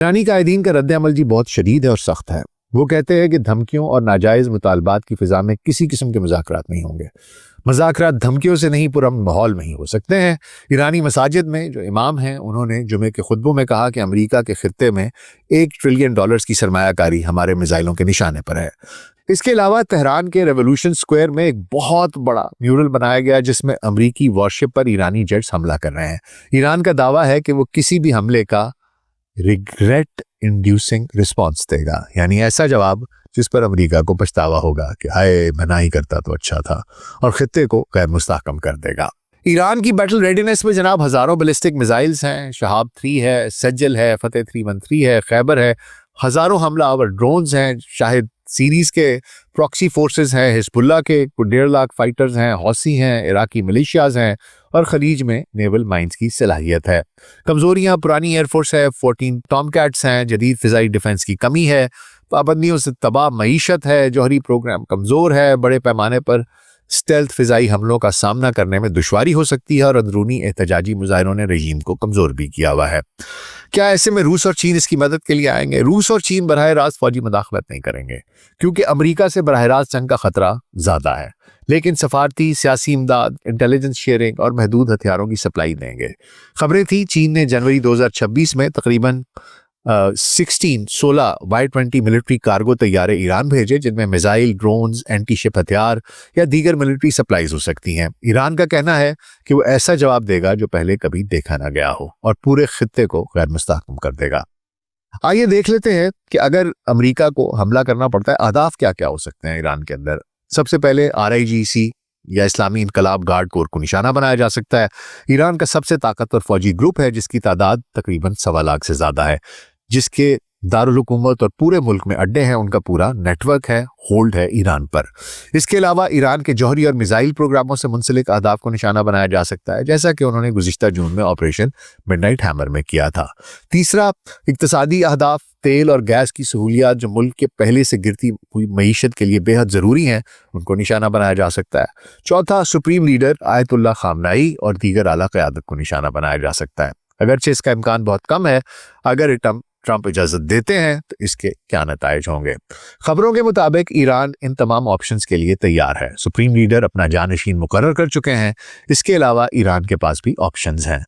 ईरानी कायदीन का रद्द अमल जी बहुत शदीद है और सख्त है। वो कहते हैं कि धमकियों और नाजायज़ मुतालबात की फ़िज़ा में किसी किस्म के मुज़ाकरात नहीं होंगे। मुज़ाकरात धमकियों से नहीं, पुरअमन माहौल में ही हो सकते हैं। ईरानी मसाजिद में जो इमाम हैं उन्होंने जुमे के खुतबों में कहा कि अमेरिका के खित्ते में $1 ट्रिलियन की सरमायाकारी हमारे मिसाइलों के निशाने पर है। इसके अलावा तेहरान के रेवोल्यूशन स्क्वायर में एक बहुत बड़ा म्यूरल बनाया गया जिसमें अमरीकी वॉरशिप पर ईरानी जेट्स हमला कर रहे हैं। ईरान का दावा है कि वो किसी भी हमले का रिग्रेट इंड्यूसिंग रिस्पॉन्स देगा, यानी ऐसा जवाब जिस पर अमेरिका को पछतावा होगा कि हाय मैं ना ही करता तो अच्छा था, और खित्ते को गैर मुस्तहकम कर देगा। ईरान की बैटल रेडीनेस में जनाब हज़ारों बैलिस्टिक मिसाइल्स हैं, शहाब 3 है, सज्जल है, फतेह 313 है, खैबर है, हज़ारों हमलावर ड्रोन्स हैं, शाहिद सीरीज़ के प्रॉक्सी फोर्सेस हैं, हिजबुल्लाह के 1.5 लाख फाइटर्स हैं, हौसी हैं, इराकी मिलिशियाज हैं, और खलीज में नेवल माइंस की सलाहियत है। कमज़ोरियाँ पुरानी एयरफोर्स है, 14 टॉमकैट्स हैं, जदीद फ़िज़ाई डिफेंस की कमी है, पाबंदियों से तबाह मईशत है, जौहरी प्रोग्राम कमज़ोर है, बड़े पैमाने पर स्टेल्थ फ़िज़ाई हमलों का सामना करने में दुश्वारी हो सकती है, और अंदरूनी एहतजाजी मुजाहिरों ने रजीम को कमज़ोर भी किया हुआ है। क्या ऐसे में रूस और चीन इसकी मदद के लिए आएंगे? रूस और चीन बराह रास्त फौजी मुदाखलत नहीं करेंगे क्योंकि अमेरिका से बराह रास्त जंग का खतरा ज़्यादा है, लेकिन सफारती, सियासी इमदाद, इंटेलिजेंस शेयरिंग और महदूद हथियारों की सप्लाई देंगे। खबरें थी चीन ने जनवरी 2026 में तकरीबन 16 Y-20 मिलिट्री कार्गो तैयारे ईरान भेजे, जिनमें मिसाइल, ड्रोन्स, एंटी शिप हथियार या दीगर मिलिट्री सप्लाईज हो सकती हैं। ईरान का कहना है कि वो ऐसा जवाब देगा जो पहले कभी देखा ना गया हो और पूरे खित्ते को गैर मुस्तहकम कर देगा। आइए देख लेते हैं कि अगर अमेरिका को हमला करना पड़ता है, अहदाफ क्या क्या हो सकते हैं ईरान के अंदर। सबसे पहले RIGC या इस्लामी इनकलाब गार्ड कोर को निशाना बनाया जा सकता है। ईरान का सबसे ताकतवर फौजी ग्रुप है जिसकी तादाद तकरीबन 1.25 लाख से ज़्यादा है, जिसके दारुल हुकूमत और पूरे मुल्क में अड्डे हैं, उनका पूरा नेटवर्क है, होल्ड है ईरान पर। इसके अलावा ईरान के जौहरी और मिसाइल प्रोग्रामों से मुंसलिक अहदाफ को निशाना बनाया जा सकता है, जैसा कि उन्होंने गुज़िश्ता जून में ऑपरेशन मिडनाइट हैमर में किया था। तीसरा, इक्तसादी अहदाफ, तेल और गैस की सहूलियात जो मुल्क के पहले से गिरती हुई मईशत के लिए बेहद ज़रूरी हैं, उनको निशाना बनाया जा सकता है। चौथा, सुप्रीम लीडर आयतुल्लाह खामनाई और दीगर आला क़यादत को निशाना बनाया जा सकता है, अगरचे इसका इम्कान बहुत कम है। अगर ट्रंप इजाज़त देते हैं तो इसके क्या नताइज होंगे। खबरों के मुताबिक ईरान इन तमाम ऑप्शंस के लिए तैयार है। सुप्रीम लीडर अपना जानशीन मुकर्रर कर चुके हैं। इसके अलावा ईरान के पास भी ऑप्शंस हैं।